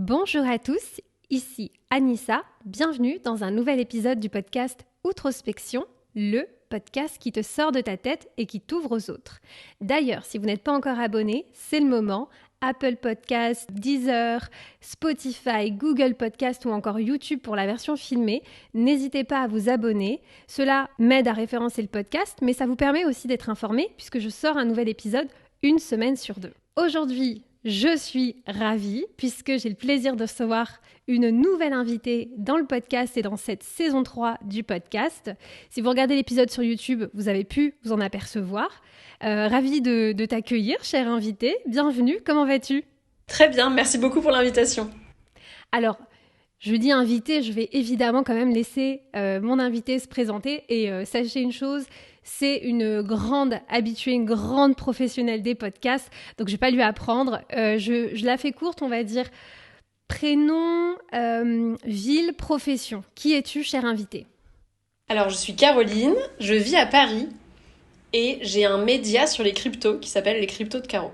Bonjour à tous, ici Anissa, bienvenue dans un nouvel épisode du podcast Outrospection, le podcast qui te sort de ta tête et qui t'ouvre aux autres. D'ailleurs, si vous n'êtes pas encore abonné, c'est le moment. Apple Podcasts, Deezer, Spotify, Google Podcasts ou encore YouTube pour la version filmée. N'hésitez pas à vous abonner. Cela m'aide à référencer le podcast, mais ça vous permet aussi d'être informé puisque je sors un nouvel épisode une semaine sur deux. Aujourd'hui, je suis ravie puisque j'ai le plaisir de recevoir une nouvelle invitée dans le podcast et dans cette saison 3 du podcast. Si vous regardez l'épisode sur YouTube, vous avez pu vous en apercevoir. Ravie de t'accueillir, chère invitée. Bienvenue, comment vas-tu ? Très bien, merci beaucoup pour l'invitation. Alors, je dis invitée, je vais évidemment quand même laisser mon invitée se présenter. Et sachez une chose, c'est une grande habituée, une grande professionnelle des podcasts. Donc, je ne vais pas lui apprendre. Je la fais courte, on va dire prénom, ville, profession. Qui es-tu, chère invitée ? Alors, je suis Caroline, je vis à Paris et j'ai un média sur les cryptos qui s'appelle Les Cryptos de Caro.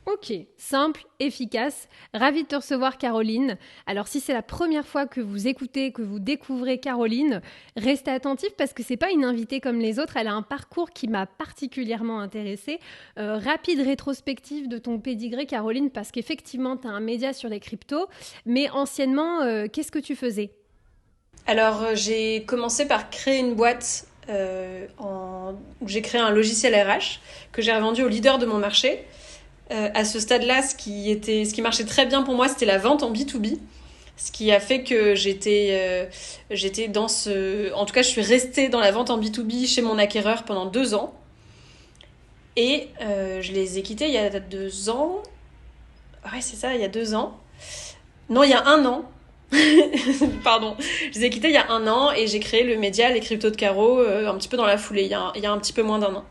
Ok, simple, efficace. Ravie de te recevoir, Caroline. Alors, si c'est la première fois que vous écoutez, que vous découvrez Caroline, restez attentifs parce que c'est pas une invitée comme les autres. Elle a un parcours qui m'a particulièrement intéressée. Rapide rétrospective de ton pédigré, Caroline, parce qu'effectivement, tu as un média sur les cryptos. Mais anciennement, qu'est-ce que tu faisais ? Alors, j'ai commencé par créer une boîte. J'ai créé un logiciel RH que j'ai revendu au leader de mon marché. À ce stade-là, ce qui marchait très bien pour moi, c'était la vente en B2B. Ce qui a fait que j'étais dans ce... En tout cas, je suis restée dans la vente en B2B chez mon acquéreur pendant 2 ans. Et je les ai quittés il y a 2 ans. Ouais, c'est ça, il y a 2 ans. Non, il y a 1 an. Pardon. Je les ai quittés il y a 1 an et j'ai créé le média Les Cryptos de Caro un petit peu dans la foulée, il y a un petit peu moins d'1 an.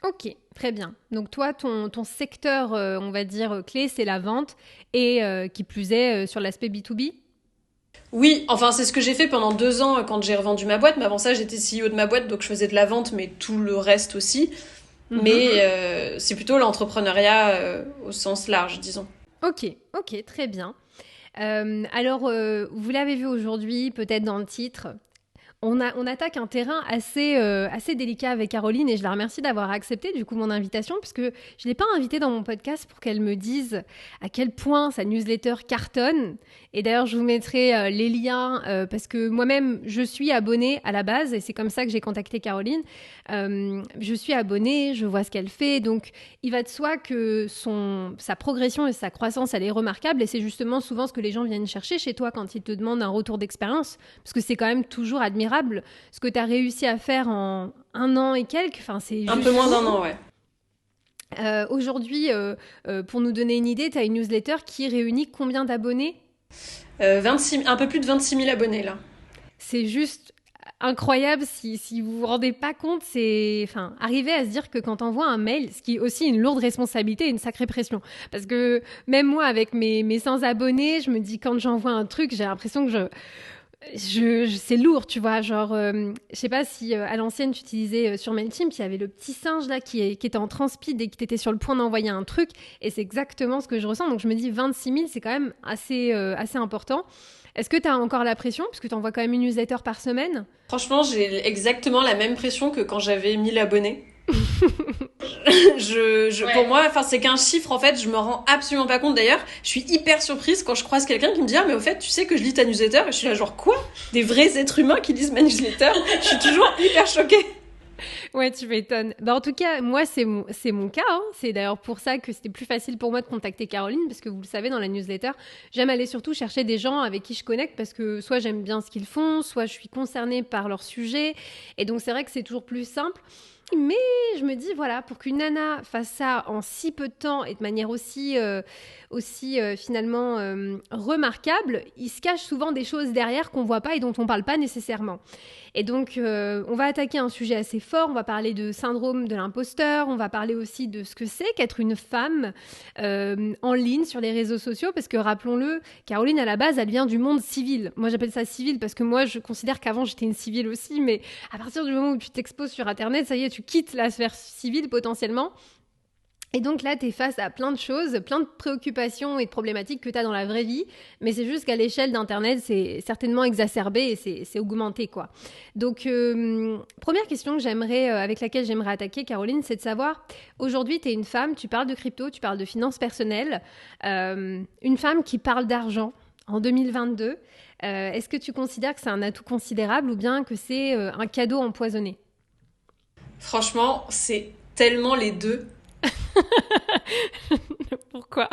Ok, très bien. Donc toi, ton secteur, on va dire, clé, c'est la vente et qui plus est sur l'aspect B2B ? Oui, enfin c'est ce que j'ai fait pendant 2 ans quand j'ai revendu ma boîte, mais avant ça j'étais CEO de ma boîte, donc je faisais de la vente, mais tout le reste aussi. Mais c'est plutôt l'entrepreneuriat au sens large, disons. Ok, très bien. Alors, vous l'avez vu aujourd'hui, peut-être dans le titre, on attaque un terrain assez délicat avec Caroline et je la remercie d'avoir accepté du coup mon invitation puisque je ne l'ai pas invitée dans mon podcast pour qu'elle me dise à quel point sa newsletter cartonne. Et d'ailleurs, je vous mettrai les liens parce que moi-même, je suis abonnée à la base et c'est comme ça que j'ai contacté Caroline. Je suis abonnée, je vois ce qu'elle fait. Donc, il va de soi que sa progression et sa croissance, elle est remarquable et c'est justement souvent ce que les gens viennent chercher chez toi quand ils te demandent un retour d'expérience parce que c'est quand même toujours admirable ce que tu as réussi à faire en 1 an et quelques. Enfin, c'est un peu moins d'1 an, ouais. Aujourd'hui, pour nous donner une idée, tu as une newsletter qui réunit combien d'abonnés ? 26, un peu plus de 26 000 abonnés, là. C'est juste incroyable si vous vous rendez pas compte. Arriver à se dire que quand on envoie un mail, ce qui est aussi une lourde responsabilité et une sacrée pression. Parce que même moi, avec mes 100 abonnés, je me dis quand j'envoie un truc, j'ai l'impression que c'est lourd, tu vois, genre, je sais pas si à l'ancienne tu utilisais sur Mailchimp, il y avait le petit singe là qui était en transpeed et qui t'était sur le point d'envoyer un truc, et c'est exactement ce que je ressens, donc je me dis 26 000, c'est quand même assez important. Est-ce que tu as encore la pression, puisque tu envoies quand même une newsletter par semaine ? Franchement, j'ai exactement la même pression que quand j'avais 1000 abonnés. Pour moi, c'est qu'un chiffre, en fait, je me rends absolument pas compte. D'ailleurs, je suis hyper surprise quand je croise quelqu'un qui me dit « Ah, mais au fait, tu sais que je lis ta newsletter ?» Et je suis là genre « Quoi ? Des vrais êtres humains qui lisent ma newsletter ?» Je suis toujours hyper choquée. Ouais, tu m'étonnes. En tout cas, moi, c'est mon cas. Hein. C'est d'ailleurs pour ça que c'était plus facile pour moi de contacter Caroline, parce que vous le savez, dans la newsletter, j'aime aller surtout chercher des gens avec qui je connecte, parce que soit j'aime bien ce qu'ils font, soit je suis concernée par leur sujet. Et donc, c'est vrai que c'est toujours plus simple. Mais je me dis, voilà, pour qu'une nana fasse ça en si peu de temps et de manière aussi finalement remarquable, il se cache souvent des choses derrière qu'on voit pas et dont on parle pas nécessairement. Et donc, on va attaquer un sujet assez fort. On va parler de syndrome de l'imposteur. On va parler aussi de ce que c'est qu'être une femme en ligne sur les réseaux sociaux. Parce que, rappelons-le, Caroline, à la base, elle vient du monde civil. Moi, j'appelle ça civil parce que moi, je considère qu'avant, j'étais une civile aussi. Mais à partir du moment où tu t'exposes sur Internet, ça y est, tu quittes la sphère civile potentiellement. Et donc là, tu es face à plein de choses, plein de préoccupations et de problématiques que tu as dans la vraie vie, mais c'est juste qu'à l'échelle d'Internet, c'est certainement exacerbé et c'est augmenté, quoi. Donc, première question avec laquelle j'aimerais attaquer, Caroline, c'est de savoir, aujourd'hui, tu es une femme, tu parles de crypto, tu parles de finances personnelles, une femme qui parle d'argent en 2022. Est-ce que tu considères que c'est un atout considérable ou bien que c'est un cadeau empoisonné? Franchement, c'est tellement les deux. Pourquoi?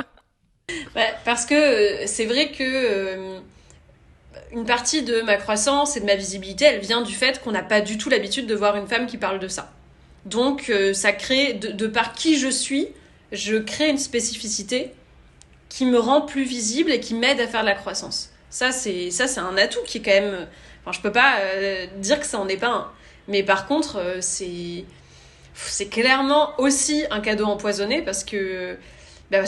Parce que c'est vrai que une partie de ma croissance et de ma visibilité, elle vient du fait qu'on n'a pas du tout l'habitude de voir une femme qui parle de ça. Donc ça crée, de par qui je crée une spécificité qui me rend plus visible et qui m'aide à faire de la croissance. Ça, c'est un atout qui est quand même... Enfin, je peux pas dire que ça en est pas un. Mais par contre, c'est clairement aussi un cadeau empoisonné parce que la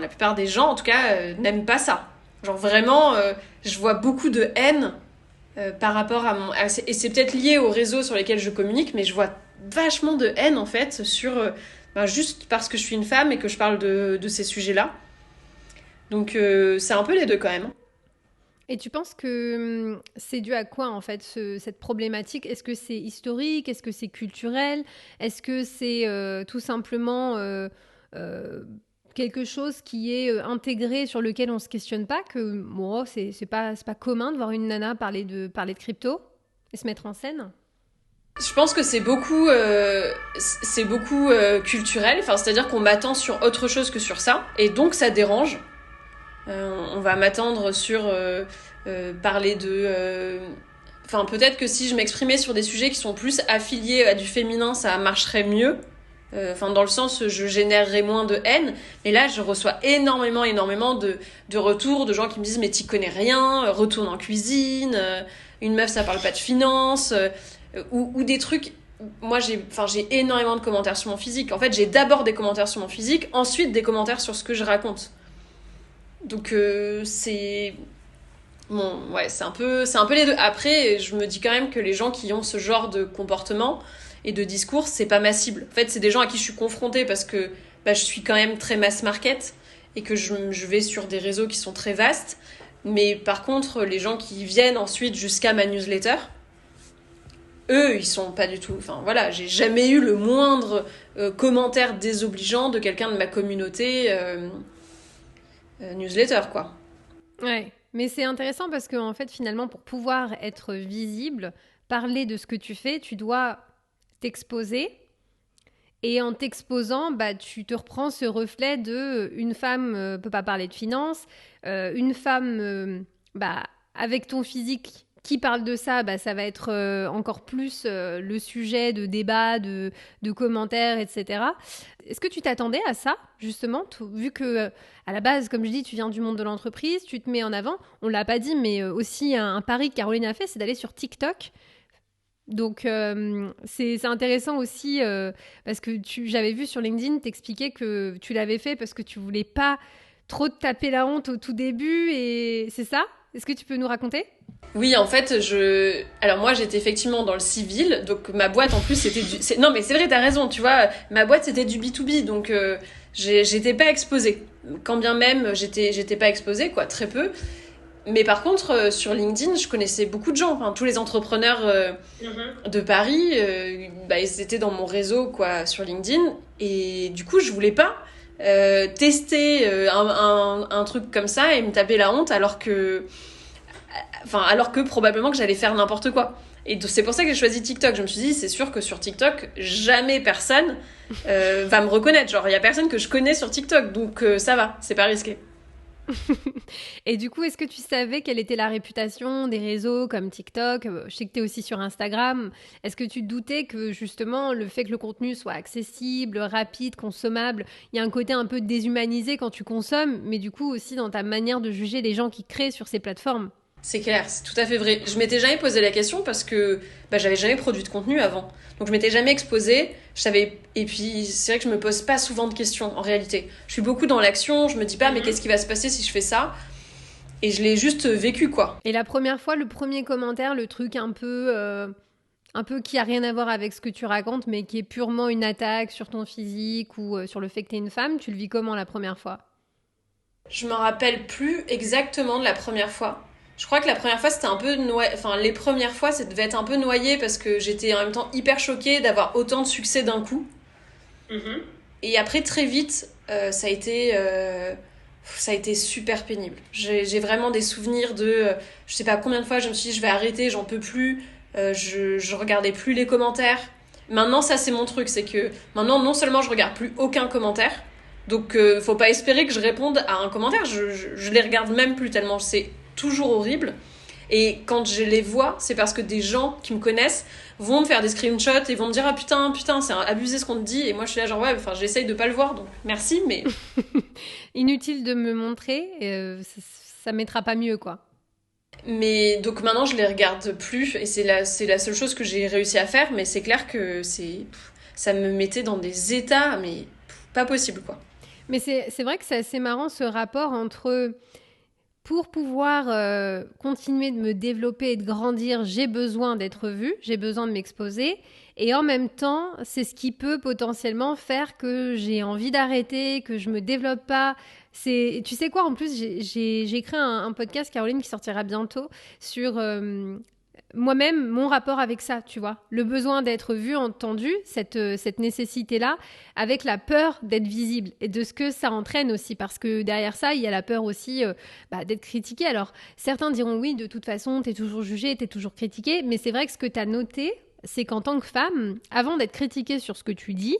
plupart des gens, en tout cas, n'aiment pas ça. Genre vraiment, je vois beaucoup de haine par rapport à et c'est peut-être lié aux réseaux sur lesquels je communique, mais je vois vachement de haine, en fait, sur... juste parce que je suis une femme et que je parle de ces sujets-là. Donc, c'est un peu les deux, quand même. Et tu penses que c'est dû à quoi en fait cette problématique? Est-ce que c'est historique? Est-ce que c'est culturel? Est-ce que c'est tout simplement quelque chose qui est intégré sur lequel on se questionne pas? Que bon, c'est pas commun de voir une nana parler de crypto et se mettre en scène? Je pense que c'est beaucoup culturel. Enfin, c'est-à-dire qu'on m'attend sur autre chose que sur ça. Et donc, ça dérange. On va m'attendre sur parler de... Enfin, peut-être que si je m'exprimais sur des sujets qui sont plus affiliés à du féminin, ça marcherait mieux. Enfin, dans le sens, je générerais moins de haine. Mais là, je reçois énormément de retours de gens qui me disent « Mais t'y connais rien, retourne en cuisine, une meuf, ça parle pas de finance. Ou des trucs... » Moi, j'ai énormément de commentaires sur mon physique. En fait, j'ai d'abord des commentaires sur mon physique, ensuite des commentaires sur ce que je raconte. Donc c'est bon, ouais, c'est un peu les deux. Après, je me dis quand même que les gens qui ont ce genre de comportement et de discours, c'est pas ma cible. En fait, c'est des gens à qui je suis confrontée parce que je suis quand même très mass market et que je vais sur des réseaux qui sont très vastes. Mais par contre, les gens qui viennent ensuite jusqu'à ma newsletter, eux, ils sont pas du tout... Enfin, voilà, j'ai jamais eu le moindre commentaire désobligeant de quelqu'un de ma communauté newsletter, quoi. Ouais, mais c'est intéressant parce que en fait, finalement, pour pouvoir être visible, parler de ce que tu fais, tu dois t'exposer. Et en t'exposant, tu te reprends ce reflet de une femme peut pas parler de finances, une femme avec ton physique qui parle de ça, ça va être encore plus le sujet de débat, de commentaires, etc. Est-ce que tu t'attendais à ça, justement, vu que à la base, comme je dis, tu viens du monde de l'entreprise, tu te mets en avant. On l'a pas dit, mais aussi un pari que Caroline a fait, c'est d'aller sur TikTok. Donc, c'est intéressant aussi parce que j'avais vu sur LinkedIn t'expliquer que tu l'avais fait parce que tu voulais pas trop te taper la honte au tout début et c'est ça? Est-ce que tu peux nous raconter? Oui, en fait, alors moi, j'étais effectivement dans le civil, donc ma boîte, en plus, c'était non, mais c'est vrai, t'as raison, tu vois, ma boîte, c'était du B2B, donc j'étais pas exposée. Quand bien même, j'étais pas exposée, quoi, très peu. Mais par contre, sur LinkedIn, je connaissais beaucoup de gens. Enfin, tous les entrepreneurs de Paris, ils étaient dans mon réseau, quoi, sur LinkedIn. Et du coup, je voulais pas tester un truc comme ça et me taper la honte alors que probablement que j'allais faire n'importe quoi. Et c'est pour ça que j'ai choisi TikTok. Je me suis dit, c'est sûr que sur TikTok, jamais personne va me reconnaître. Genre, il y a personne que je connais sur TikTok, donc ça va, c'est pas risqué. Et du coup, est-ce que tu savais quelle était la réputation des réseaux comme TikTok? Je sais que tu es aussi sur Instagram. Est-ce que tu te doutais que justement le fait que le contenu soit accessible, rapide, consommable, il y a un côté un peu déshumanisé quand tu consommes, mais du coup aussi dans ta manière de juger les gens qui créent sur ces plateformes? C'est clair, c'est tout à fait vrai. Je m'étais jamais posé la question parce que j'avais jamais produit de contenu avant. Donc je m'étais jamais exposée. Et puis c'est vrai que je me pose pas souvent de questions en réalité. Je suis beaucoup dans l'action, je me dis pas mais qu'est-ce qui va se passer si je fais ça? Et je l'ai juste vécu, quoi. Et la première fois, le premier commentaire, le truc un peu qui a rien à voir avec ce que tu racontes, mais qui est purement une attaque sur ton physique ou sur le fait que tu es une femme, tu le vis comment la première fois? Je me rappelle plus exactement de la première fois. Je crois que la première fois, c'était un peu noyé. Enfin, les premières fois, ça devait être un peu noyé parce que j'étais en même temps hyper choquée d'avoir autant de succès d'un coup. Mhm. Et après, très vite, ça a été super pénible. J'ai vraiment des souvenirs je sais pas combien de fois je me suis dit, je vais arrêter, j'en peux plus. Je regardais plus les commentaires. Maintenant, ça, c'est mon truc. C'est que maintenant, non seulement je regarde plus aucun commentaire, donc faut pas espérer que je réponde à un commentaire. Je les regarde même plus tellement c'est toujours horrible. Et quand je les vois, c'est parce que des gens qui me connaissent vont me faire des screenshots et vont me dire ah putain, c'est abusé ce qu'on te dit. Et moi je suis là genre ouais, enfin j'essaye de pas le voir donc merci, mais. Inutile de me montrer, ça mettra pas mieux, quoi. Mais donc maintenant je les regarde plus et c'est la seule chose que j'ai réussi à faire. Mais c'est clair que ça me mettait dans des états, mais pas possible quoi. Mais c'est vrai que c'est assez marrant ce rapport entre pour pouvoir continuer de me développer et de grandir, j'ai besoin d'être vue, j'ai besoin de m'exposer. Et en même temps, c'est ce qui peut potentiellement faire que j'ai envie d'arrêter, que je me développe pas. Tu sais quoi, en plus, j'ai écrit un podcast, Caroline, qui sortira bientôt, sur moi-même, mon rapport avec ça, tu vois. Le besoin d'être vu, entendu, cette nécessité-là, avec la peur d'être visible et de ce que ça entraîne aussi. Parce que derrière ça, il y a la peur aussi d'être critiqué. Alors, certains diront oui, de toute façon, t'es toujours jugé, t'es toujours critiqué. Mais c'est vrai que ce que t'as noté, c'est qu'en tant que femme, avant d'être critiquée sur ce que tu dis,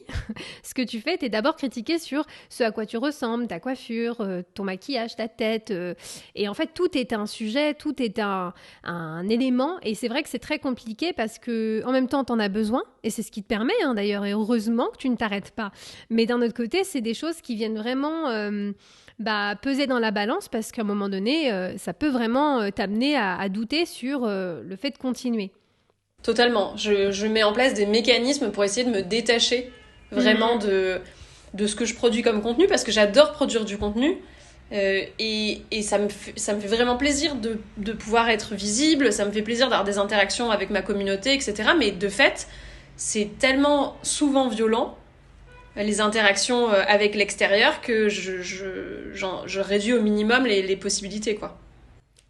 ce que tu fais, t'es d'abord critiquée sur ce à quoi tu ressembles, ta coiffure, ton maquillage, ta tête. Et en fait, tout est un sujet, tout est un élément. Et c'est vrai que c'est très compliqué parce que en même temps, t'en as besoin. Et c'est ce qui te permet, d'ailleurs. Et heureusement que tu ne t'arrêtes pas. Mais d'un autre côté, c'est des choses qui viennent vraiment peser dans la balance parce qu'à un moment donné, ça peut vraiment t'amener à douter sur le fait de continuer. Totalement. Je mets en place des mécanismes pour essayer de me détacher vraiment de ce que je produis comme contenu parce que j'adore produire du contenu et ça me fait vraiment plaisir de pouvoir être visible, ça me fait plaisir d'avoir des interactions avec ma communauté, etc. Mais de fait, c'est tellement souvent violent, les interactions avec l'extérieur, que je réduis au minimum les possibilités, quoi.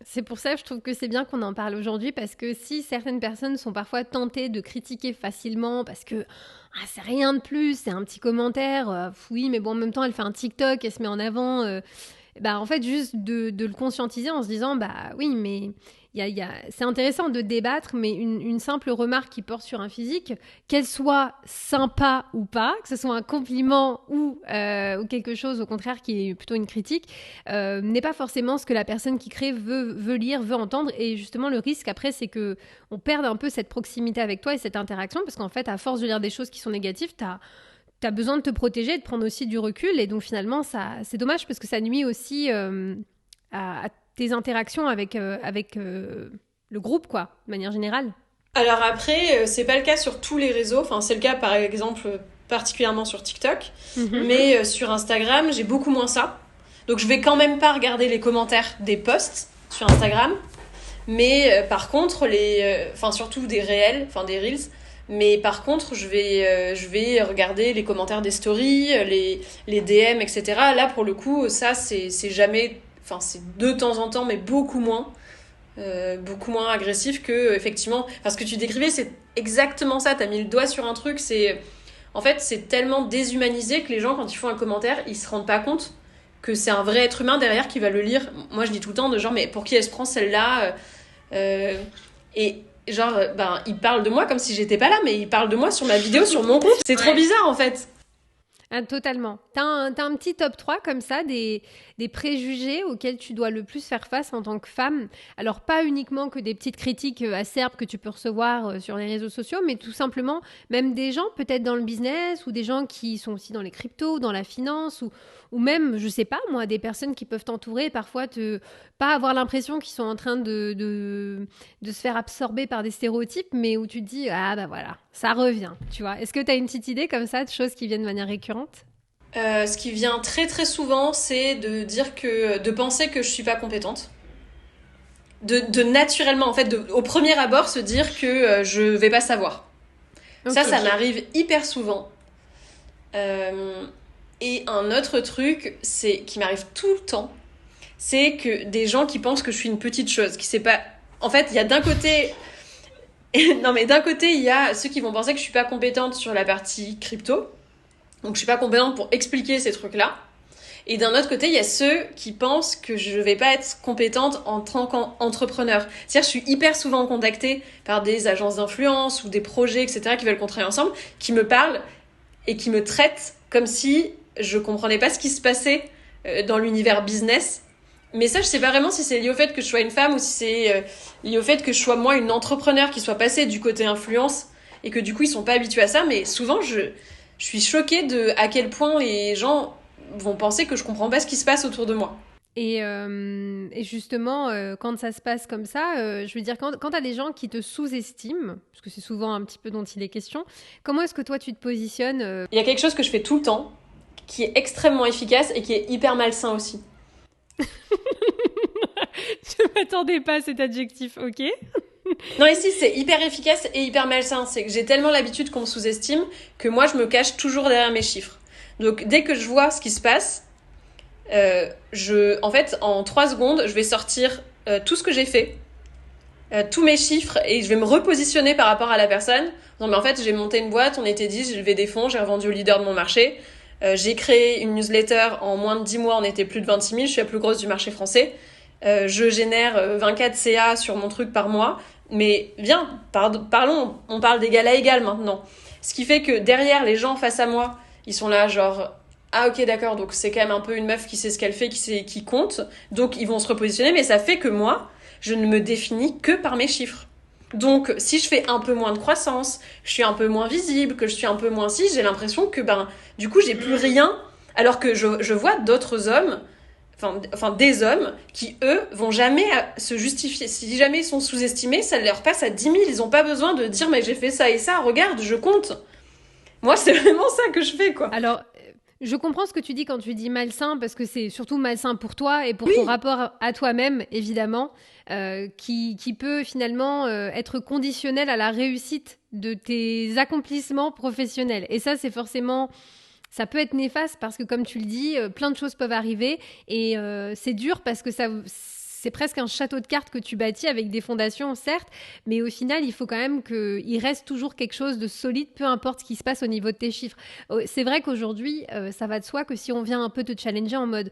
C'est pour ça que je trouve que c'est bien qu'on en parle aujourd'hui parce que si certaines personnes sont parfois tentées de critiquer facilement parce que c'est rien de plus, c'est un petit commentaire, oui mais bon en même temps elle fait un TikTok, elle se met en avant, en fait juste de le conscientiser en se disant bah oui mais c'est intéressant de débattre mais une simple remarque qui porte sur un physique, qu'elle soit sympa ou pas, que ce soit un compliment ou quelque chose au contraire qui est plutôt une critique, n'est pas forcément ce que la personne qui crée veut lire, veut entendre. Et justement le risque après c'est que on perde un peu cette proximité avec toi et cette interaction parce qu'en fait à force de lire des choses qui sont négatives, t'as besoin de te protéger, de prendre aussi du recul et donc finalement c'est dommage parce que ça nuit aussi à tes interactions avec le groupe quoi, de manière générale. Alors après, c'est pas le cas sur tous les réseaux. Enfin, c'est le cas par exemple particulièrement sur TikTok, mais sur Instagram, j'ai beaucoup moins ça. Donc je vais quand même pas regarder les commentaires des posts sur Instagram, mais par contre surtout des réels, enfin des reels. Mais par contre, je vais regarder les commentaires des stories, les DM, etc. Là, pour le coup, ça, c'est jamais... Enfin, c'est de temps en temps, mais beaucoup moins agressif que, effectivement... Enfin, ce que tu décrivais, c'est exactement ça. T'as mis le doigt sur un truc. En fait, c'est tellement déshumanisé que les gens, quand ils font un commentaire, ils se rendent pas compte que c'est un vrai être humain derrière qui va le lire. Moi, je dis tout le temps de genre, mais pour qui elle se prend celle-là Et... genre, il parle de moi comme si j'étais pas là, mais il parle de moi sur ma vidéo, sur mon compte. C'est trop bizarre, en fait. Ah, totalement. T'as un petit top 3 comme ça, des préjugés auxquels tu dois le plus faire face en tant que femme. Alors, pas uniquement que des petites critiques acerbes que tu peux recevoir sur les réseaux sociaux, mais tout simplement, même des gens peut-être dans le business ou des gens qui sont aussi dans les cryptos, dans la finance ou même, je sais pas moi, des personnes qui peuvent t'entourer et parfois pas avoir l'impression qu'ils sont en train de se faire absorber par des stéréotypes, mais où tu te dis, ah bah voilà, ça revient, tu vois. Est-ce que tu as une petite idée comme ça de choses qui viennent de manière récurrente ? Ce qui vient très très souvent, c'est de penser que je suis pas compétente. de naturellement, en fait, au premier abord, se dire que je vais pas savoir. Okay. Ça m'arrive hyper souvent. Et un autre truc, qui m'arrive tout le temps, c'est que des gens qui pensent que je suis une petite chose, qui sait pas... En fait, il y a d'un côté... non, mais d'un côté, il y a ceux qui vont penser que je suis pas compétente sur la partie crypto. Donc, je suis pas compétente pour expliquer ces trucs-là. Et d'un autre côté, il y a ceux qui pensent que je vais pas être compétente en tant qu'entrepreneur. C'est-à-dire, je suis hyper souvent contactée par des agences d'influence ou des projets, etc., qui veulent qu'on travaille ensemble, qui me parlent et qui me traitent comme si je comprenais pas ce qui se passait dans l'univers business. Mais ça, je sais pas vraiment si c'est lié au fait que je sois une femme ou si c'est lié au fait que je sois moi une entrepreneur qui soit passée du côté influence et que du coup, ils sont pas habitués à ça. Mais souvent, je suis choquée de à quel point les gens vont penser que je comprends pas ce qui se passe autour de moi. Et justement, quand ça se passe comme ça, je veux dire, quand tu as des gens qui te sous-estiment, parce que c'est souvent un petit peu dont il est question, comment est-ce que toi tu te positionnes Il y a quelque chose que je fais tout le temps, qui est extrêmement efficace et qui est hyper malsain aussi. Je m'attendais pas à cet adjectif, ok. Non, ici, c'est hyper efficace et hyper malsain. C'est que j'ai tellement l'habitude qu'on me sous-estime que moi, je me cache toujours derrière mes chiffres. Donc, dès que je vois ce qui se passe, en fait, en 3 secondes, je vais sortir tout ce que j'ai fait, tous mes chiffres, et je vais me repositionner par rapport à la personne. Non, mais en fait, j'ai monté une boîte, on était 10, j'ai levé des fonds, j'ai revendu au leader de mon marché. J'ai créé une newsletter, en moins de 10 mois, on était plus de 26 000, je suis la plus grosse du marché français. Je génère 24 CA sur mon truc par mois. Mais viens, parlons, on parle d'égal à égal maintenant. Ce qui fait que derrière, les gens face à moi, ils sont là genre... Ah ok d'accord, donc c'est quand même un peu une meuf qui sait ce qu'elle fait, qui compte. Donc ils vont se repositionner, mais ça fait que moi, je ne me définis que par mes chiffres. Donc si je fais un peu moins de croissance, je suis un peu moins visible, que je suis un peu moins si, j'ai l'impression que du coup j'ai plus rien. Alors que je vois d'autres hommes, enfin des hommes qui eux vont jamais se justifier. Si jamais ils sont sous-estimés, ça leur passe à 10 000. Ils ont pas besoin de dire mais j'ai fait ça et ça, regarde, je compte. Moi c'est vraiment ça que je fais quoi. Alors je comprends ce que tu dis quand tu dis malsain, parce que c'est surtout malsain pour toi et pour ton rapport à toi-même, évidemment, qui peut finalement être conditionnel à la réussite de tes accomplissements professionnels. Et ça, c'est forcément... Ça peut être néfaste parce que, comme tu le dis, plein de choses peuvent arriver et c'est dur parce que c'est presque un château de cartes que tu bâtis avec des fondations, certes, mais au final, il faut quand même qu'il reste toujours quelque chose de solide, peu importe ce qui se passe au niveau de tes chiffres. C'est vrai qu'aujourd'hui, ça va de soi que si on vient un peu te challenger en mode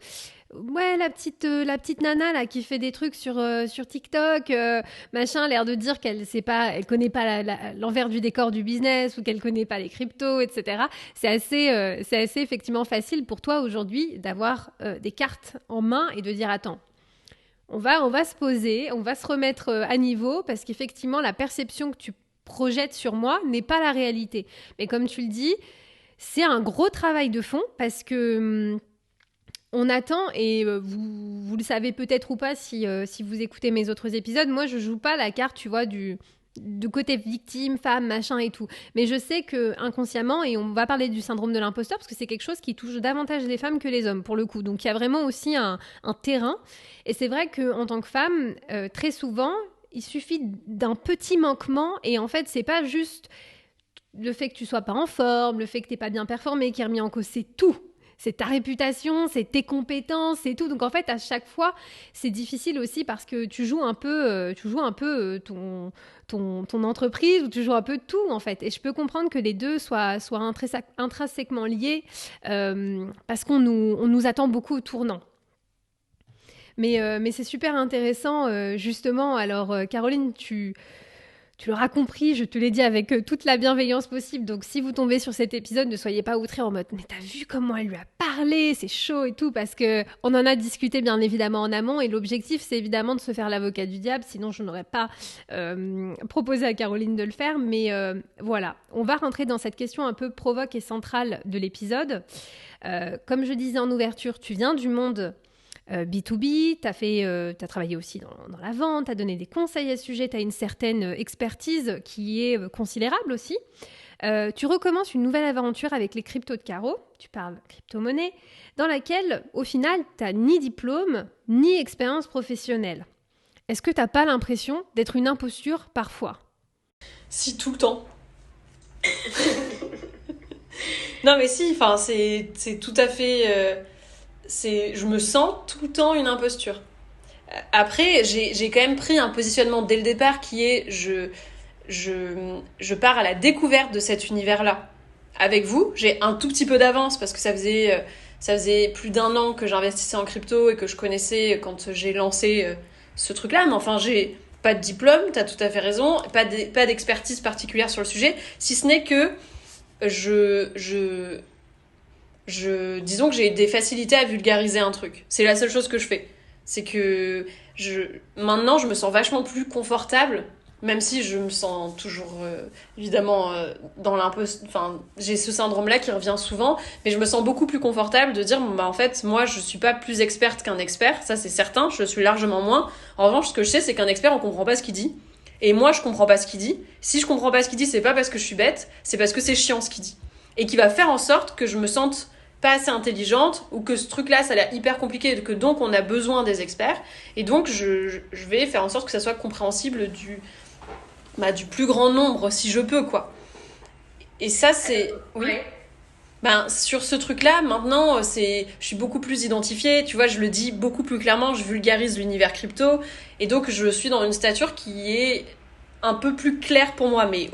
ouais, la petite nana là qui fait des trucs sur TikTok, machin, l'air de dire qu'elle sait pas, elle connaît pas l'envers du décor du business ou qu'elle connaît pas les cryptos, etc. C'est assez effectivement facile pour toi aujourd'hui d'avoir des cartes en main et de dire attends. On va se poser, on va se remettre à niveau parce qu'effectivement, la perception que tu projettes sur moi n'est pas la réalité. Mais comme tu le dis, c'est un gros travail de fond parce que on attend, et vous le savez peut-être ou pas si vous écoutez mes autres épisodes, moi je joue pas la carte, tu vois, du côté victime, femme, machin et tout. Mais je sais que inconsciemment, et on va parler du syndrome de l'imposteur, parce que c'est quelque chose qui touche davantage les femmes que les hommes, pour le coup. Donc il y a vraiment aussi un terrain. Et c'est vrai qu'en tant que femme, très souvent, il suffit d'un petit manquement, et en fait, c'est pas juste le fait que tu sois pas en forme, le fait que t'aies pas bien performé qui est remis en cause, c'est tout. C'est ta réputation, c'est tes compétences, c'est tout. Donc en fait, à chaque fois, c'est difficile aussi parce que tu joues un peu ton entreprise, ou tu joues un peu tout en fait. Et je peux comprendre que les deux soient intrinsèquement liés parce qu'on nous attend beaucoup au tournant. Mais c'est super intéressant justement. Alors Caroline, tu l'auras compris, je te l'ai dit avec toute la bienveillance possible. Donc, si vous tombez sur cet épisode, ne soyez pas outrés en mode « Mais t'as vu comment elle lui a parlé, c'est chaud et tout » parce qu'on en a discuté bien évidemment en amont. Et l'objectif, c'est évidemment de se faire l'avocat du diable. Sinon, je n'aurais pas proposé à Caroline de le faire. Mais voilà, on va rentrer dans cette question un peu provoque et centrale de l'épisode. Comme je disais en ouverture, tu viens du monde... B2B, tu as travaillé aussi dans la vente, tu as donné des conseils à ce sujet, tu as une certaine expertise qui est considérable aussi. Tu recommences une nouvelle aventure avec les cryptos de Caro, tu parles crypto-monnaie, dans laquelle, au final, tu n'as ni diplôme, ni expérience professionnelle. Est-ce que t'as pas l'impression d'être une imposture parfois? Si, tout le temps. Non, mais si, enfin, c'est tout à fait. Je me sens tout le temps une imposture. Après, j'ai quand même pris un positionnement dès le départ qui est je pars à la découverte de cet univers-là. Avec vous, j'ai un tout petit peu d'avance parce que ça faisait plus d'un an que j'investissais en crypto et que je connaissais quand j'ai lancé ce truc-là. Mais enfin, j'ai pas de diplôme, t'as tout à fait raison, pas d'expertise particulière sur le sujet, si ce n'est que je, je, disons que j'ai des facilités à vulgariser un truc. C'est la seule chose que je fais. C'est que maintenant, je me sens vachement plus confortable, même si je me sens toujours, évidemment, dans l'impost. Enfin, j'ai ce syndrome-là qui revient souvent, mais je me sens beaucoup plus confortable de dire, bon, bah, en fait, moi, je suis pas plus experte qu'un expert, ça c'est certain, je suis largement moins. En revanche, ce que je sais, c'est qu'un expert, on comprend pas ce qu'il dit. Et moi, je comprends pas ce qu'il dit. Si je comprends pas ce qu'il dit, c'est pas parce que je suis bête, c'est parce que c'est chiant ce qu'il dit. Et qui va faire en sorte que je me sente pas assez intelligente ou que ce truc-là, ça a l'air hyper compliqué et que donc on a besoin des experts. Et donc, je vais faire en sorte que ça soit compréhensible du plus grand nombre, si je peux, quoi. Et ça, c'est... Oui. Ouais. Ben, sur ce truc-là, maintenant, je suis beaucoup plus identifiée. Tu vois, je le dis beaucoup plus clairement, je vulgarise l'univers crypto. Et donc, je suis dans une stature qui est un peu plus claire pour moi. Mais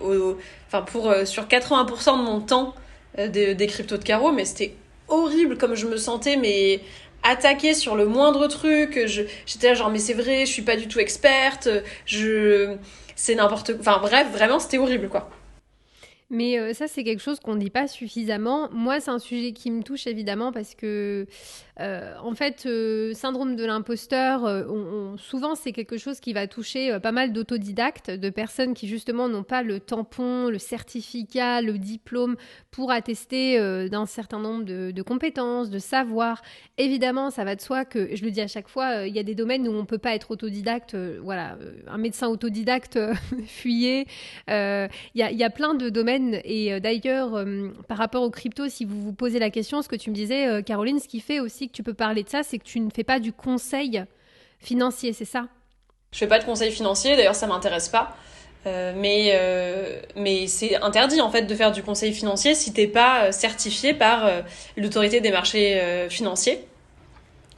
sur 80% de mon temps des cryptos de carreau, mais c'était horrible comme je me sentais, mais attaquée sur le moindre truc. J'étais là genre, mais c'est vrai, je suis pas du tout experte. C'est n'importe quoi. Enfin bref, vraiment, c'était horrible, quoi. Mais ça, c'est quelque chose qu'on ne dit pas suffisamment. Moi, c'est un sujet qui me touche évidemment parce que, en fait, syndrome de l'imposteur, souvent, c'est quelque chose qui va toucher pas mal d'autodidactes, de personnes qui justement n'ont pas le tampon, le certificat, le diplôme pour attester d'un certain nombre de compétences, de savoir. Évidemment, ça va de soi que, je le dis à chaque fois, il y a des domaines où on ne peut pas être autodidacte. Voilà, un médecin autodidacte, fuyez. Il y a plein de domaines et d'ailleurs, par rapport aux cryptos, si vous vous posez la question, ce que tu me disais, Caroline, ce qui fait aussi que tu peux parler de ça, c'est que tu ne fais pas du conseil financier, c'est ça? Je fais pas de conseils financiers, d'ailleurs, ça m'intéresse pas. Mais c'est interdit en fait de faire du conseil financier si t'es pas certifié par l'autorité des marchés financiers.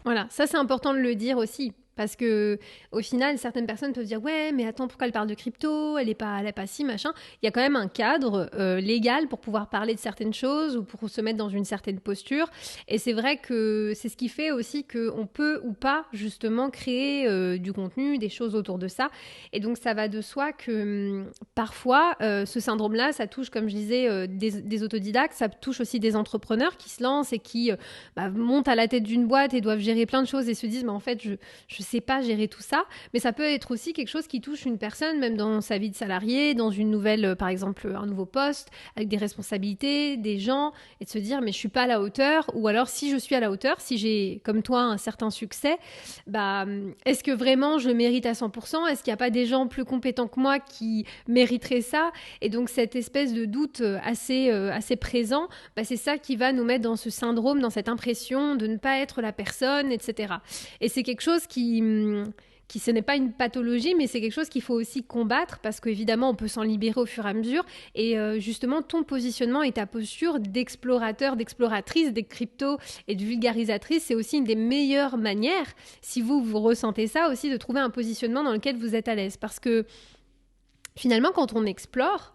Voilà, ça c'est important de le dire aussi. Parce que au final, certaines personnes peuvent dire ouais, mais attends, pourquoi elle parle de crypto? Elle est pas si machin. Il y a quand même un cadre légal pour pouvoir parler de certaines choses ou pour se mettre dans une certaine posture. Et c'est vrai que c'est ce qui fait aussi qu'on peut ou pas justement créer du contenu, des choses autour de ça. Et donc ça va de soi que parfois ce syndrome-là, ça touche, comme je disais, des autodidactes, ça touche aussi des entrepreneurs qui se lancent et qui montent à la tête d'une boîte et doivent gérer plein de choses et se disent mais en fait je sais pas gérer tout ça, mais ça peut être aussi quelque chose qui touche une personne, même dans sa vie de salarié, dans une nouvelle, par exemple, un nouveau poste, avec des responsabilités, des gens, et de se dire, mais je suis pas à la hauteur, ou alors si je suis à la hauteur, si j'ai, comme toi, un certain succès, est-ce que vraiment je le mérite à 100%? Est-ce qu'il n'y a pas des gens plus compétents que moi qui mériteraient ça? Et donc, cette espèce de doute assez présent, c'est ça qui va nous mettre dans ce syndrome, dans cette impression de ne pas être la personne, etc. Et c'est quelque chose qui ce n'est pas une pathologie, mais c'est quelque chose qu'il faut aussi combattre parce qu'évidemment, on peut s'en libérer au fur et à mesure. Et justement, ton positionnement et ta posture d'explorateur, d'exploratrice des cryptos et de vulgarisatrice, c'est aussi une des meilleures manières, si vous ressentez ça aussi, de trouver un positionnement dans lequel vous êtes à l'aise. Parce que finalement, quand on explore,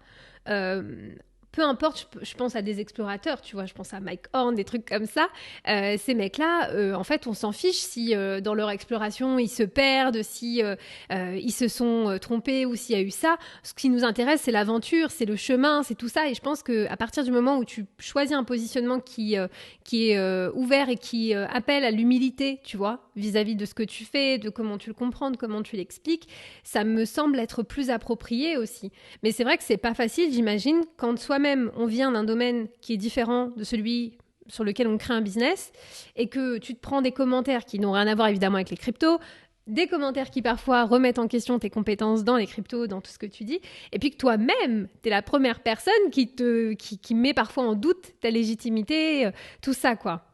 peu importe, je pense à des explorateurs, tu vois, je pense à Mike Horn, des trucs comme ça. Ces mecs-là, en fait, on s'en fiche si dans leur exploration, ils se perdent, si ils se sont trompés ou s'il y a eu ça. Ce qui nous intéresse, c'est l'aventure, c'est le chemin, c'est tout ça. Et je pense qu'à partir du moment où tu choisis un positionnement qui est ouvert et qui appelle à l'humilité, tu vois, vis-à-vis de ce que tu fais, de comment tu le comprends, de comment tu l'expliques, ça me semble être plus approprié aussi. Mais c'est vrai que c'est pas facile, j'imagine, quand soi-même on vient d'un domaine qui est différent de celui sur lequel on crée un business et que tu te prends des commentaires qui n'ont rien à voir évidemment avec les cryptos, des commentaires qui parfois remettent en question tes compétences dans les cryptos, dans tout ce que tu dis, et puis que toi-même, tu es la première personne qui met parfois en doute ta légitimité, tout ça quoi.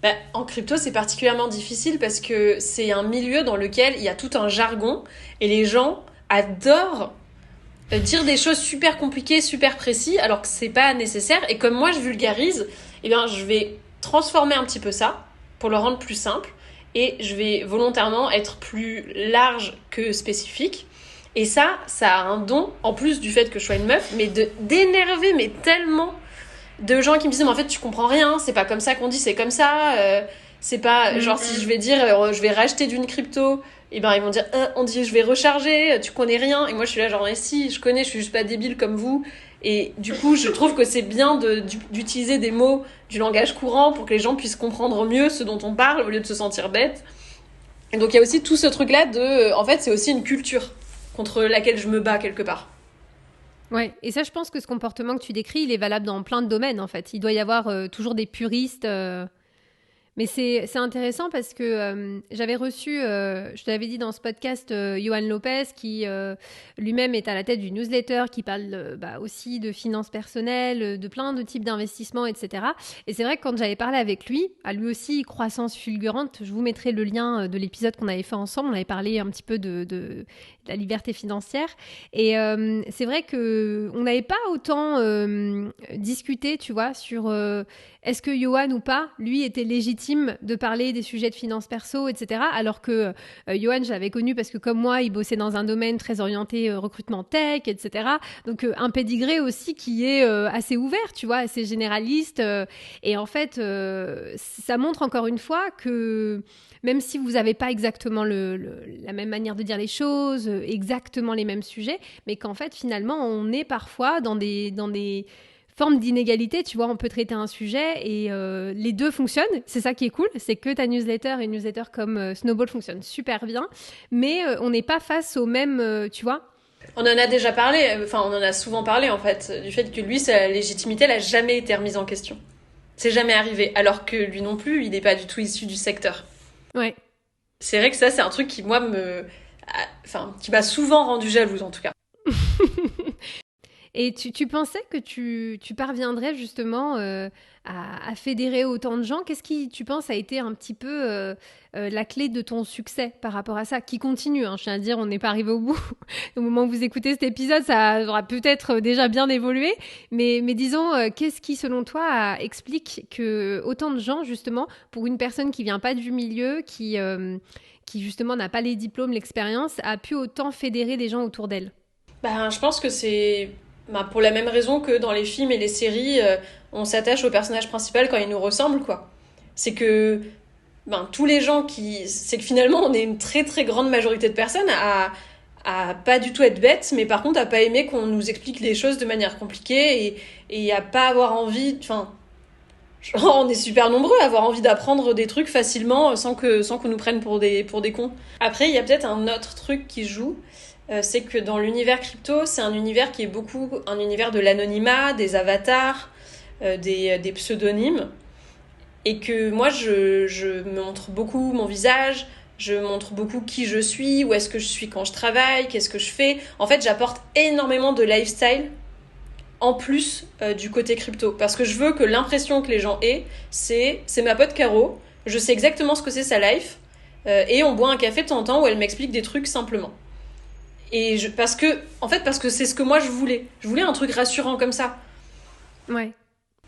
Bah, en crypto, c'est particulièrement difficile parce que c'est un milieu dans lequel il y a tout un jargon et les gens adorent dire des choses super compliquées, super précises, alors que c'est pas nécessaire. Et comme moi, je vulgarise, eh bien, je vais transformer un petit peu ça pour le rendre plus simple et je vais volontairement être plus large que spécifique. Et ça a un don, en plus du fait que je sois une meuf, mais d'énerver, mais tellement de gens qui me disent mais en fait tu comprends rien, c'est pas comme ça qu'on dit, c'est comme ça, c'est pas genre si je vais dire je vais racheter d'une crypto, et ben ils vont dire on dit je vais recharger, tu connais rien, et moi je suis là genre mais si je connais, je suis juste pas débile comme vous. Et du coup je trouve que c'est bien d'utiliser des mots du langage courant pour que les gens puissent comprendre mieux ce dont on parle au lieu de se sentir bête. Et donc il y a aussi tout ce truc là de en fait c'est aussi une culture contre laquelle je me bats quelque part. Ouais, et ça, je pense que ce comportement que tu décris, il est valable dans plein de domaines, en fait. Il doit y avoir toujours des puristes. Mais c'est intéressant parce que j'avais reçu, je te l'avais dit dans ce podcast, Johan Lopez, qui lui-même est à la tête d'une newsletter qui parle aussi de finances personnelles, de plein de types d'investissements, etc. Et c'est vrai que quand j'avais parlé avec lui, à lui aussi, croissance fulgurante, je vous mettrai le lien de l'épisode qu'on avait fait ensemble, on avait parlé un petit peu de la liberté financière. Et c'est vrai qu'on n'avait pas autant discuté, tu vois, sur est-ce que Johan ou pas, lui, était légitime de parler des sujets de finances perso, etc. Alors que Johan, je l'avais connu parce que comme moi, il bossait dans un domaine très orienté recrutement tech, etc. Donc un pédigré aussi qui est assez ouvert, tu vois, assez généraliste. Et en fait, ça montre encore une fois que même si vous n'avez pas exactement la même manière de dire les choses, exactement les mêmes sujets, mais qu'en fait, finalement, on est parfois dans des formes d'inégalité, tu vois, on peut traiter un sujet et les deux fonctionnent. C'est ça qui est cool, c'est que ta newsletter et une newsletter comme Snowball fonctionnent super bien, mais on n'est pas face au même, tu vois. On en a déjà parlé, enfin on en a souvent parlé en fait, du fait que lui, sa légitimité, elle n'a jamais été remise en question. C'est jamais arrivé, alors que lui non plus, il n'est pas du tout issu du secteur. Ouais. C'est vrai que ça, c'est un truc qui, moi, qui m'a souvent rendu jalouse, en tout cas. Et tu pensais que tu parviendrais justement à fédérer autant de gens. Qu'est-ce qui, tu penses, a été un petit peu la clé de ton succès par rapport à ça, qui continue, hein, je tiens à dire, on n'est pas arrivé au bout. Au moment où vous écoutez cet épisode, ça aura peut-être déjà bien évolué. Mais disons, qu'est-ce qui, selon toi, explique que autant de gens, justement, pour une personne qui vient pas du milieu, qui justement n'a pas les diplômes, l'expérience, a pu autant fédérer des gens autour d'elle? Ben, je pense que c'est pour la même raison que dans les films et les séries, on s'attache au personnage principal quand il nous ressemble, quoi. C'est que tous les gens qui... C'est que finalement, on est une très très grande majorité de personnes à pas du tout être bêtes, mais par contre à pas aimer qu'on nous explique les choses de manière compliquée et à pas avoir envie... Enfin, on est super nombreux à avoir envie d'apprendre des trucs facilement sans qu'on nous prenne pour des cons. Après, il y a peut-être un autre truc qui joue, c'est que dans l'univers crypto, c'est un univers qui est beaucoup un univers de l'anonymat, des avatars, des pseudonymes. Et que moi, je montre beaucoup mon visage, je montre beaucoup qui je suis, où est-ce que je suis quand je travaille, qu'est-ce que je fais. En fait, j'apporte énormément de lifestyle en plus du côté crypto. Parce que je veux que l'impression que les gens aient, c'est ma pote Caro, je sais exactement ce que c'est sa life, et on boit un café de temps en temps où elle m'explique des trucs simplement. Et parce que c'est ce que moi je voulais. Je voulais un truc rassurant comme ça. Ouais.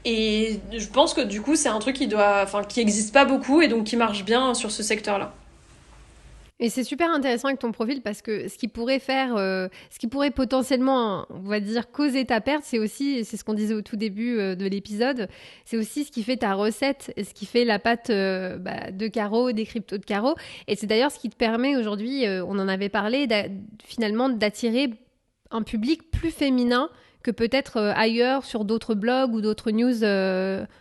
Et je pense que du coup, c'est un truc qui existe pas beaucoup et donc qui marche bien sur ce secteur-là. Et c'est super intéressant avec ton profil parce que ce qui pourrait potentiellement, on va dire, causer ta perte, c'est aussi, c'est ce qu'on disait au tout début de l'épisode, c'est aussi ce qui fait ta recette et ce qui fait la pâte de Caro, des cryptos de Caro. Et c'est d'ailleurs ce qui te permet aujourd'hui, on en avait parlé, finalement d'attirer un public plus féminin que peut-être ailleurs sur d'autres blogs ou d'autres news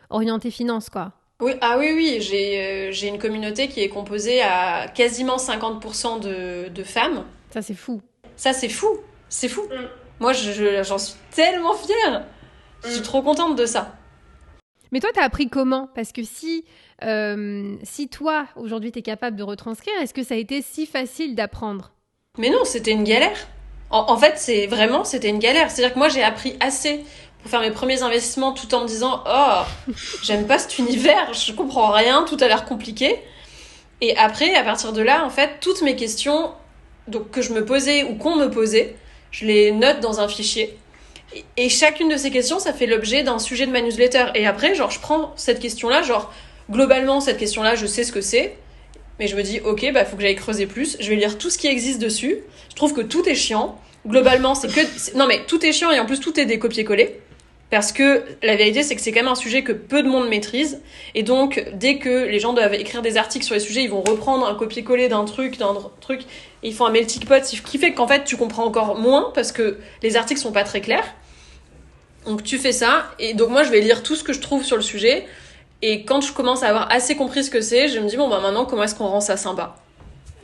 orientées finance, quoi. Oui, ah oui, oui, j'ai une communauté qui est composée à quasiment 50% de femmes. Ça, c'est fou. Ça, c'est fou. C'est fou. Moi, j'en suis tellement fière. Je suis trop contente de ça. Mais toi, t'as appris comment? Parce que si toi, aujourd'hui, t'es capable de retranscrire, est-ce que ça a été si facile d'apprendre? Mais non, c'était une galère. En fait, c'était une galère. C'est-à-dire que moi, j'ai appris assez pour faire mes premiers investissements tout en me disant oh, j'aime pas cet univers, je comprends rien, tout a l'air compliqué. Et après, à partir de là, en fait, toutes mes questions donc, que je me posais ou qu'on me posait, je les note dans un fichier. Et chacune de ces questions, ça fait l'objet d'un sujet de ma newsletter. Et après, genre, je prends cette question-là, genre, globalement, cette question-là, je sais ce que c'est. Mais je me dis, ok, bah, faut que j'aille creuser plus. Je vais lire tout ce qui existe dessus. Je trouve que tout est chiant. Globalement, non, mais tout est chiant et en plus, tout est des copier-coller. Parce que la vérité, c'est que c'est quand même un sujet que peu de monde maîtrise. Et donc, dès que les gens doivent écrire des articles sur les sujets, ils vont reprendre un copier-coller d'un truc, et ils font un melting pot, ce qui fait qu'en fait, tu comprends encore moins parce que les articles sont pas très clairs. Donc, tu fais ça. Et donc, moi, je vais lire tout ce que je trouve sur le sujet. Et quand je commence à avoir assez compris ce que c'est, je me dis, bon, bah maintenant, comment est-ce qu'on rend ça sympa ?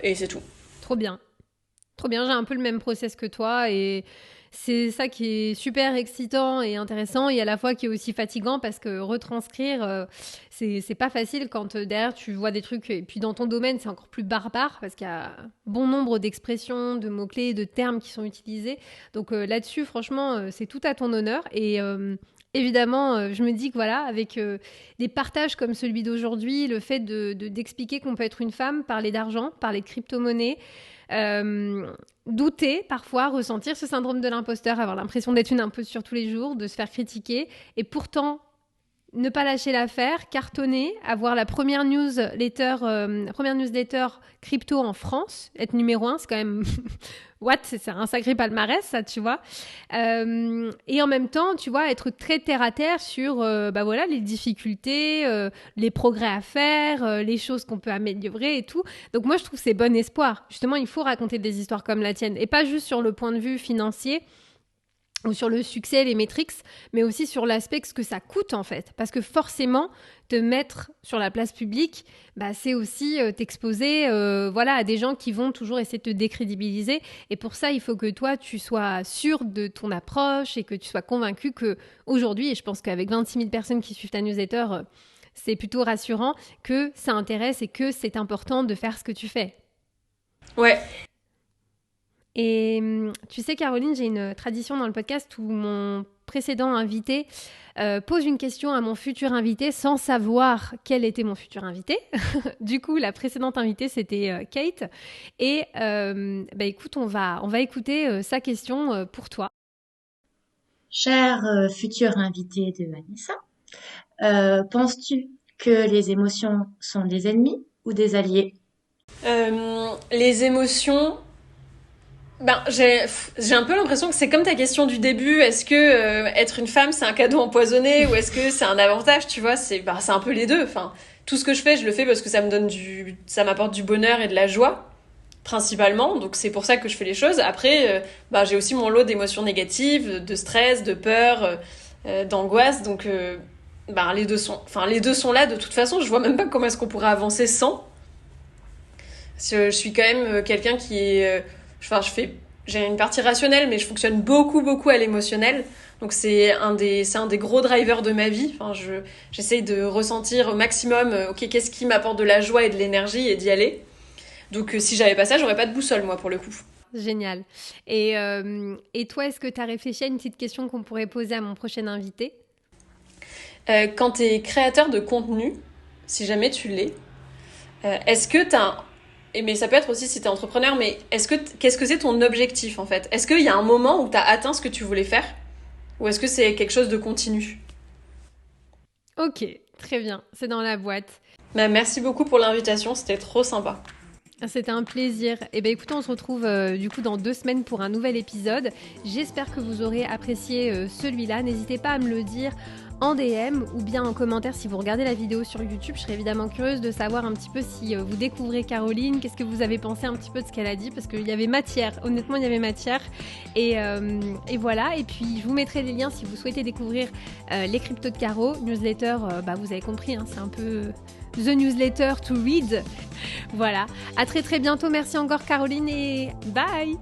Et c'est tout. Trop bien. Trop bien, j'ai un peu le même process que toi et c'est ça qui est super excitant et intéressant et à la fois qui est aussi fatigant parce que retranscrire, c'est pas facile quand derrière tu vois des trucs et puis dans ton domaine c'est encore plus barbare parce qu'il y a bon nombre d'expressions, de mots-clés, de termes qui sont utilisés. Donc là-dessus, franchement, c'est tout à ton honneur et évidemment, je me dis que voilà, avec des partages comme celui d'aujourd'hui, le fait d'expliquer qu'on peut être une femme, parler d'argent, parler de crypto-monnaie, douter parfois, ressentir ce syndrome de l'imposteur, avoir l'impression d'être une imposture tous les jours, de se faire critiquer et pourtant ne pas lâcher l'affaire, cartonner, avoir la première newsletter crypto en France, être numéro 1, c'est quand même what, c'est un sacré palmarès ça, tu vois. Et en même temps, tu vois, être très terre à terre sur bah voilà, les difficultés, les progrès à faire, les choses qu'on peut améliorer et tout. Donc moi, je trouve que c'est bon espoir. Justement, il faut raconter des histoires comme la tienne et pas juste sur le point de vue financier ou sur le succès, les métriques, mais aussi sur l'aspect ce que ça coûte en fait. Parce que forcément, te mettre sur la place publique, bah, c'est aussi t'exposer voilà, à des gens qui vont toujours essayer de te décrédibiliser. Et pour ça, il faut que toi, tu sois sûr de ton approche et que tu sois convaincu qu'aujourd'hui, et je pense qu'avec 26 000 personnes qui suivent ta newsletter, c'est plutôt rassurant que ça intéresse et que c'est important de faire ce que tu fais. Ouais. Et tu sais, Caroline, j'ai une tradition dans le podcast où mon précédent invité pose une question à mon futur invité sans savoir quel était mon futur invité. Du coup, la précédente invitée, c'était Kate. Et bah, écoute, on va écouter sa question pour toi. Cher futur invité de Vanessa, penses-tu que les émotions sont des ennemis ou des alliés ? Les émotions... Ben, j'ai un peu l'impression que c'est comme ta question du début. Est-ce que être une femme, c'est un cadeau empoisonné ou est-ce que c'est un avantage, tu vois, c'est un peu les deux. Enfin, tout ce que je fais, je le fais parce que ça m'apporte du bonheur et de la joie, principalement. Donc, c'est pour ça que je fais les choses. Après, j'ai aussi mon lot d'émotions négatives, de stress, de peur, d'angoisse. Donc, les deux sont là de toute façon. Je vois même pas comment est-ce qu'on pourrait avancer sans. Je suis quand même quelqu'un qui est... j'ai une partie rationnelle, mais je fonctionne beaucoup, beaucoup à l'émotionnel. Donc, c'est un des gros drivers de ma vie. Enfin, j'essaye de ressentir au maximum, ok, qu'est-ce qui m'apporte de la joie et de l'énergie et d'y aller. Donc, si j'avais pas ça, j'aurais pas de boussole, moi, pour le coup. Génial. Et toi, est-ce que tu as réfléchi à une petite question qu'on pourrait poser à mon prochain invité ? Quand t'es créateur de contenu, si jamais tu l'es, est-ce que mais ça peut être aussi si t'es entrepreneur, mais qu'est-ce que c'est ton objectif en fait ? Est-ce qu'il y a un moment où t'as atteint ce que tu voulais faire ? Ou est-ce que c'est quelque chose de continu ? Ok, très bien, c'est dans la boîte. Merci beaucoup pour l'invitation, c'était trop sympa. C'était un plaisir. Et bien écoutez, on se retrouve du coup dans 2 semaines pour un nouvel épisode. J'espère que vous aurez apprécié celui-là. N'hésitez pas à me le dire en DM ou bien en commentaire si vous regardez la vidéo sur YouTube. Je serais évidemment curieuse de savoir un petit peu si vous découvrez Caroline, qu'est-ce que vous avez pensé un petit peu de ce qu'elle a dit, parce qu'il y avait matière, honnêtement il y avait matière. Et voilà, et puis je vous mettrai les liens si vous souhaitez découvrir les cryptos de Caro, newsletter, vous avez compris, hein, c'est un peu the newsletter to read. Voilà, à très très bientôt, merci encore Caroline et bye.